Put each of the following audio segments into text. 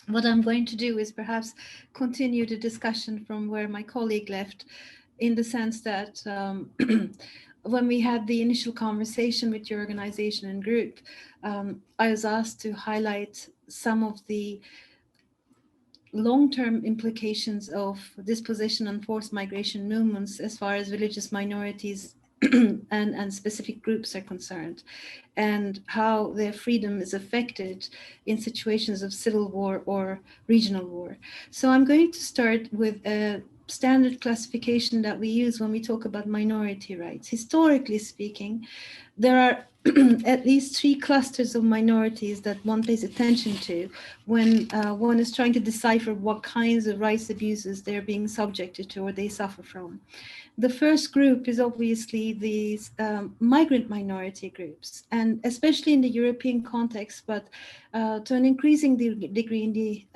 what I'm going to do is perhaps continue the discussion from where my colleague left, in the sense that when we had the initial conversation with your organization and group, I was asked to highlight some of the long-term implications of dispossession and forced migration movements as far as religious minorities and specific groups are concerned, and how their freedom is affected in situations of civil war or regional war. So I'm going to start with a standard classification that we use when we talk about minority rights. Historically speaking, there are at least three clusters of minorities that one pays attention to when one is trying to decipher what kinds of rights abuses they're being subjected to or they suffer from. The first group is obviously these migrant minority groups, and especially in the European context, but to an increasing degree in the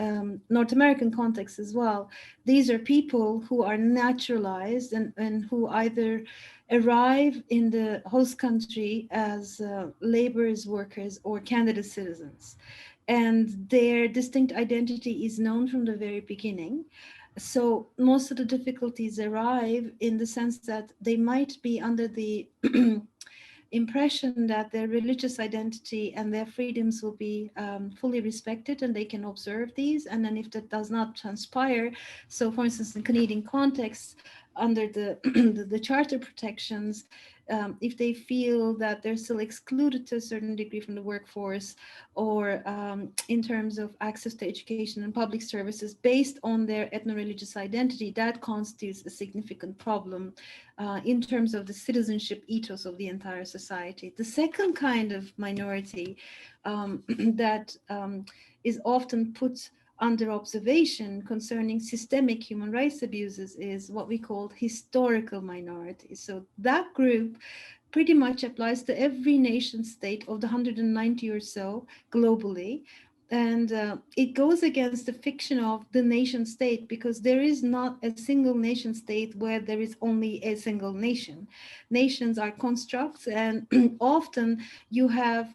North American context as well. These are people who are naturalized and who either arrive in the host country as laborers, workers, or candidate citizens. And their distinct identity is known from the very beginning. So most of the difficulties arrive in the sense that they might be under the impression that their religious identity and their freedoms will be fully respected and they can observe these. And then if that does not transpire, so for instance, in Canadian context, under the, the charter protections, if they feel that they're still excluded to a certain degree from the workforce, or in terms of access to education and public services based on their ethno-religious identity, that constitutes a significant problem in terms of the citizenship ethos of the entire society. The second kind of minority that is often put under observation concerning systemic human rights abuses is what we call historical minorities. So that group pretty much applies to every nation state of the 190 or so globally. And it goes against the fiction of the nation state, because there is not a single nation state where there is only a single nation. Nations are constructs, and often you have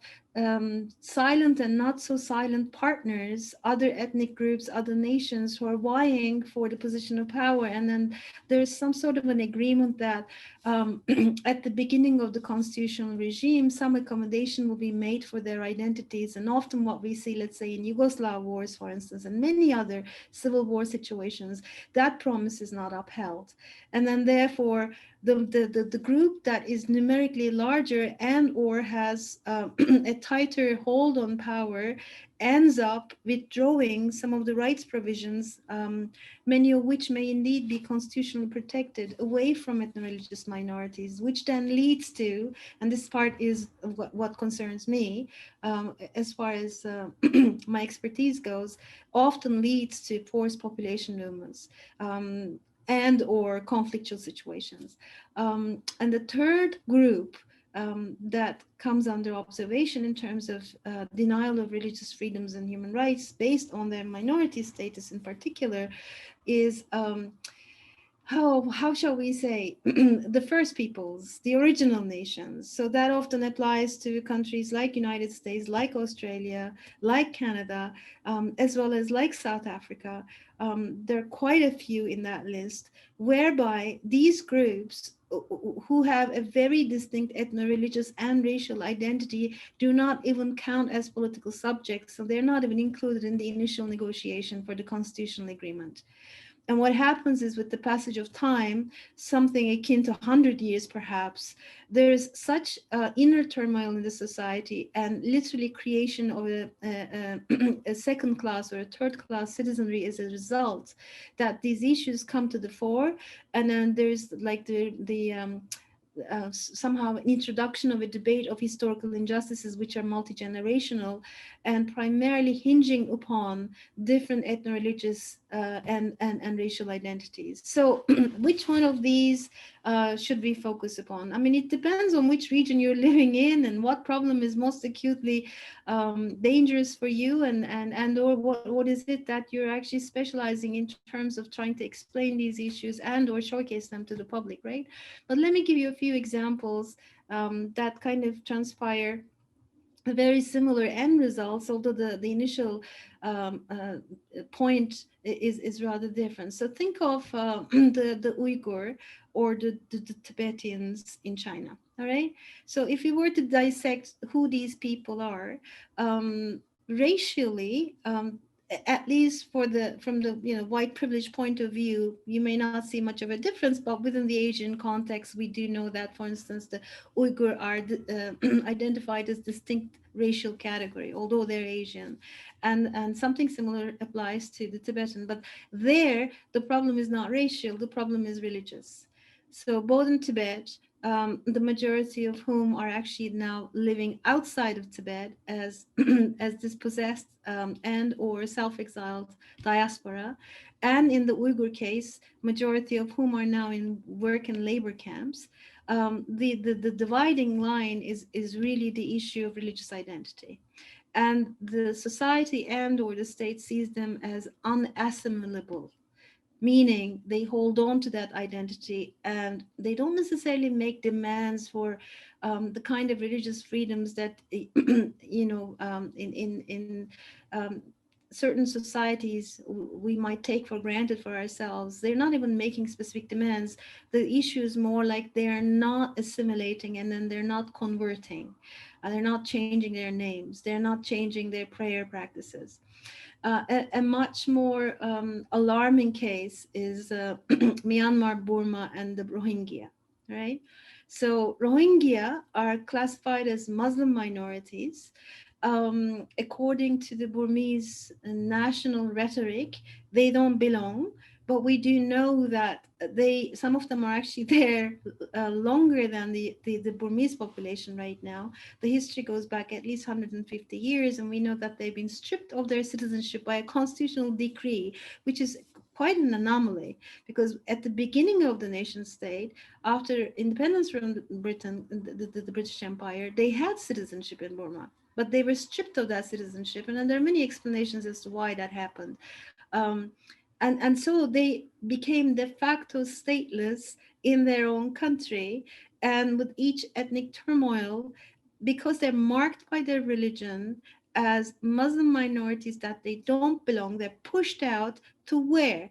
silent and not so silent partners, other ethnic groups, other nations who are vying for the position of power. And then there's some sort of an agreement that at the beginning of the constitutional regime, some accommodation will be made for their identities. And often what we see, let's say in Yugoslav wars, for instance, and many other civil war situations, that promise is not upheld. And then therefore, the group that is numerically larger and or has a tighter hold on power ends up withdrawing some of the rights provisions, many of which may indeed be constitutionally protected, away from ethno-religious minorities, which then leads to, and this part is what concerns me, as far as my expertise goes, often leads to forced population movements. And or conflictual situations. And the third group that comes under observation in terms of denial of religious freedoms and human rights based on their minority status in particular is how shall we say, the first peoples, the original nations. So that often applies to countries like United States, like Australia, like Canada, as well as like South Africa. There are quite a few in that list, whereby these groups who have a very distinct ethno-religious and racial identity do not even count as political subjects. So they're not even included in the initial negotiation for the constitutional agreement. And what happens is, with the passage of time, something akin to 100 years perhaps, there's such inner turmoil in the society and literally creation of a second class or a third class citizenry as a result, that these issues come to the fore. And then there's like somehow an introduction of a debate of historical injustices which are multi-generational and primarily hinging upon different ethno-religious and racial identities. So which one of these should we focus upon? I mean, it depends on which region you're living in and what problem is most acutely dangerous for you, and or what is it that you're actually specializing in terms of trying to explain these issues and or showcase them to the public, right? But let me give you a few examples that kind of transpire very similar end results, although the initial point is rather different. So think of the Uyghur or the Tibetans in China. All right. So if you were to dissect who these people are, racially, at least for the from the white privilege point of view, you may not see much of a difference, but within the Asian context, we do know that, for instance, the Uyghur are identified as distinct racial category, although they're Asian, and something similar applies to the Tibetan. But there, the problem is not racial; the problem is religious. So both in Tibet, the majority of whom are actually now living outside of Tibet as as dispossessed and or self-exiled diaspora, and in the Uyghur case, majority of whom are now in work and labor camps. The dividing line is really the issue of religious identity, and the society and or the state sees them as unassimilable, meaning they hold on to that identity and they don't necessarily make demands for the kind of religious freedoms that in certain societies we might take for granted for ourselves. They're not even making specific demands. The issue is more like they're not assimilating, and then they're not converting, they're not changing their names, they're not changing their prayer practices. A much more alarming case is Myanmar, Burma, and the Rohingya, right? So Rohingya are classified as Muslim minorities. According to the Burmese national rhetoric, they don't belong, but we do know that some of them are actually there longer than the Burmese population right now. The history goes back at least 150 years, and we know that they've been stripped of their citizenship by a constitutional decree, which is quite an anomaly, because at the beginning of the nation state, after independence from Britain, the British Empire, they had citizenship in Burma, but they were stripped of that citizenship. And then there are many explanations as to why that happened. Um, and so they became de facto stateless in their own country. And with each ethnic turmoil, because they're marked by their religion as Muslim minorities, that they don't belong, they're pushed out to where?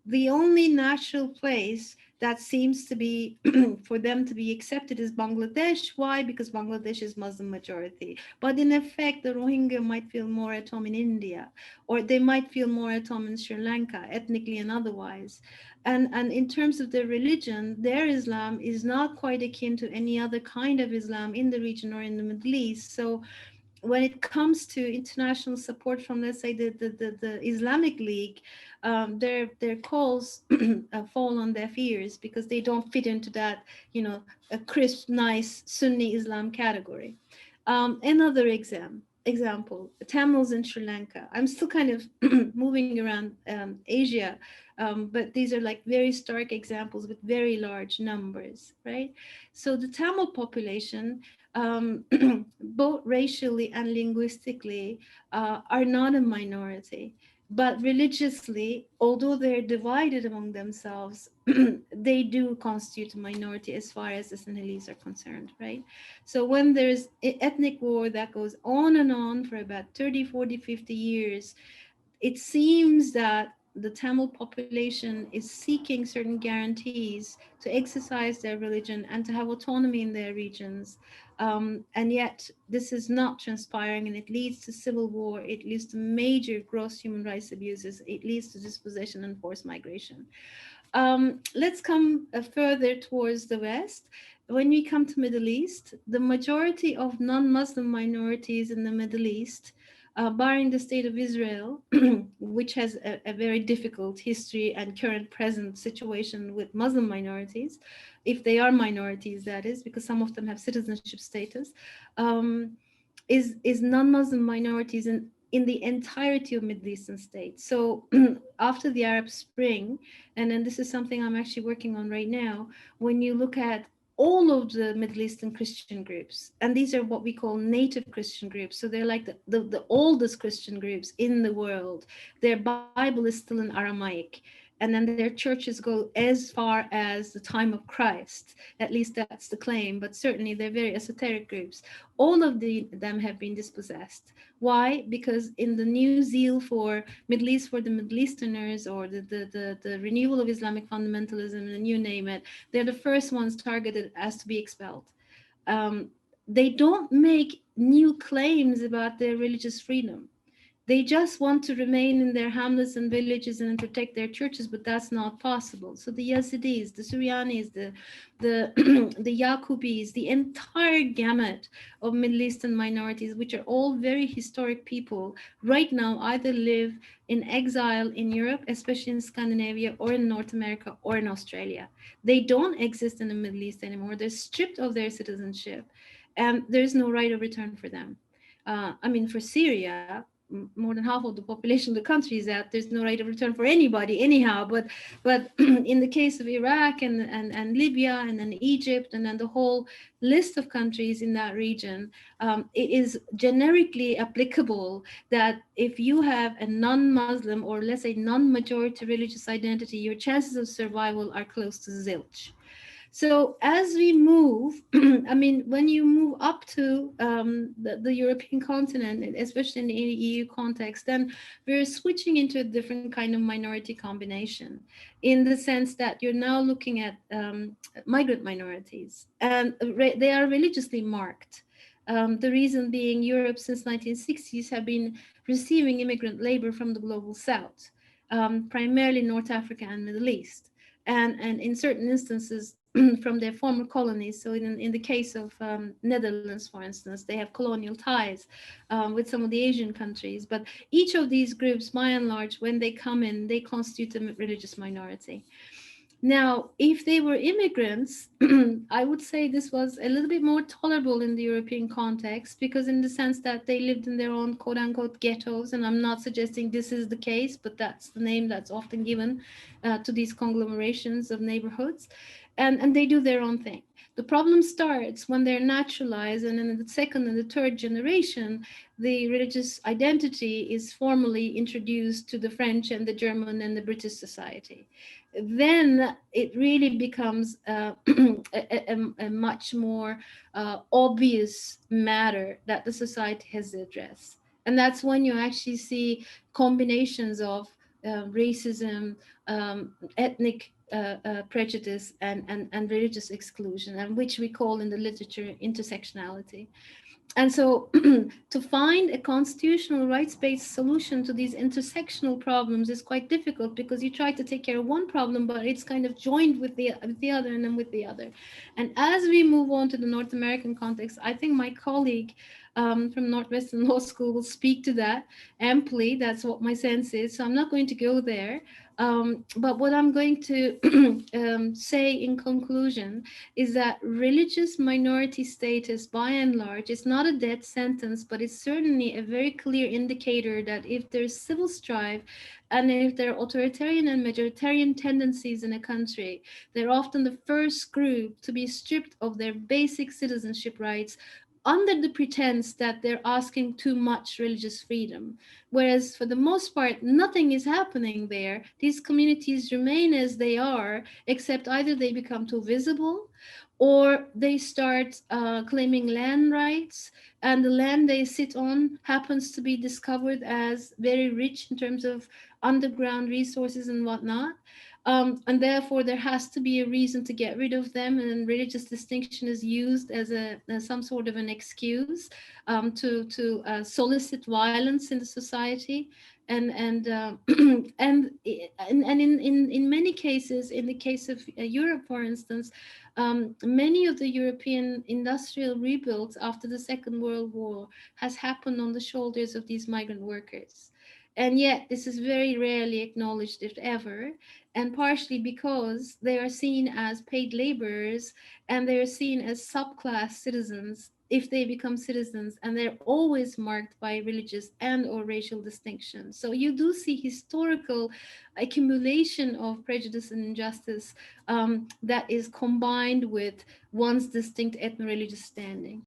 The only natural place that seems to be for them to be accepted is Bangladesh. Why? Because Bangladesh is Muslim majority. But in effect, the Rohingya might feel more at home in India, or they might feel more at home in Sri Lanka, ethnically and otherwise. And in terms of their religion, their Islam is not quite akin to any other kind of Islam in the region or in the Middle East. So when it comes to international support from, let's say, the Islamic League, their calls fall on deaf ears because they don't fit into that, a crisp, nice Sunni Islam category. Another example, Tamils in Sri Lanka. I'm still kind of moving around Asia, but these are like very stark examples with very large numbers, right? So the Tamil population, both racially and linguistically, are not a minority. But religiously, although they're divided among themselves, they do constitute a minority as far as the Sinhalese are concerned, right? So when there's ethnic war that goes on for about 30, 40, 50 years, it seems that the Tamil population is seeking certain guarantees to exercise their religion and to have autonomy in their regions. And yet, this is not transpiring, and it leads to civil war, it leads to major gross human rights abuses, it leads to dispossession and forced migration. Let's come further towards the West. When we come to Middle East, the majority of non-Muslim minorities in the Middle East, barring the state of Israel, which has a very difficult history and current present situation with Muslim minorities, if they are minorities, that is, because some of them have citizenship status, um, is non-Muslim minorities in the entirety of Middle Eastern states. So after the Arab Spring, and then this is something I'm actually working on right now, when you look at all of the Middle Eastern Christian groups, and these are what we call native Christian groups. So they're like the oldest Christian groups in the world. Their Bible is still in Aramaic. and then their churches go as far as the time of Christ. At least that's the claim, but certainly they're very esoteric groups. All of them have been dispossessed. Why? Because in the new zeal for Middle East, for the Middle Easterners, or the renewal of Islamic fundamentalism, and you name it, they're the first ones targeted as to be expelled. Um, they don't make new claims about their religious freedom. They just want to remain in their hamlets and villages and protect their churches, but that's not possible. So the Yazidis, the Suryanis, the the Yaqubis, the entire gamut of Middle Eastern minorities, which are all very historic people, right now either live in exile in Europe, especially in Scandinavia, or in North America, or in Australia. They don't exist in the Middle East anymore. They're stripped of their citizenship, and there's no right of return for them. I mean, for Syria, more than half of the population of the country is that there's no right of return for anybody anyhow. But in the case of Iraq and Libya and then Egypt and then the whole list of countries in that region, it is generically applicable that if you have a non-Muslim, or let's say non-majority religious identity, your chances of survival are close to zilch. So as we move, I mean, when you move up to the European continent, especially in the EU context, then we're switching into a different kind of minority combination, in the sense that you're now looking at migrant minorities, and they are religiously marked. The reason being, Europe since 1960s have been receiving immigrant labor from the global South, primarily North Africa and Middle East, and in certain instances from their former colonies. So in the case of Netherlands, for instance, they have colonial ties with some of the Asian countries. But each of these groups, by and large, when they come in, they constitute a religious minority. Now, if they were immigrants, I would say this was a little bit more tolerable in the European context, because in the sense that they lived in their own quote unquote ghettos. And I'm not suggesting this is the case, but that's the name that's often given to these conglomerations of neighborhoods. And they do their own thing. The problem starts when they're naturalized, and in the second and the third generation, the religious identity is formally introduced to the French and the German and the British society. Then it really becomes a much more obvious matter that the society has to address. And that's when you actually see combinations of racism, ethnic prejudice, and religious exclusion, and which we call in the literature intersectionality. And so to find a constitutional rights-based solution to these intersectional problems is quite difficult, because you try to take care of one problem, but it's kind of joined with the other and then with the other. And as we move on to the North American context, I think my colleague from Northwestern Law School will speak to that amply. That's what my sense is. So I'm not going to go there. But what I'm going to say in conclusion is that religious minority status, by and large, is not a death sentence, but it's certainly a very clear indicator that if there's civil strife, and if there are authoritarian and majoritarian tendencies in a country, they're often the first group to be stripped of their basic citizenship rights, under the pretense that they're asking too much religious freedom. Whereas for the most part, nothing is happening there. These communities remain as they are, except either they become too visible, or they start claiming land rights, and the land they sit on happens to be discovered as very rich in terms of underground resources and whatnot. And therefore, there has to be a reason to get rid of them, and religious distinction is used as some sort of an excuse to solicit violence in the society. And in many cases, in the case of Europe, for instance, many of the European industrial rebuilds after the Second World War has happened on the shoulders of these migrant workers. And yet, this is very rarely acknowledged, if ever, and partially because they are seen as paid laborers, and they are seen as subclass citizens if they become citizens, and they're always marked by religious and or racial distinctions. So you do see historical accumulation of prejudice and injustice that is combined with one's distinct ethno-religious standing.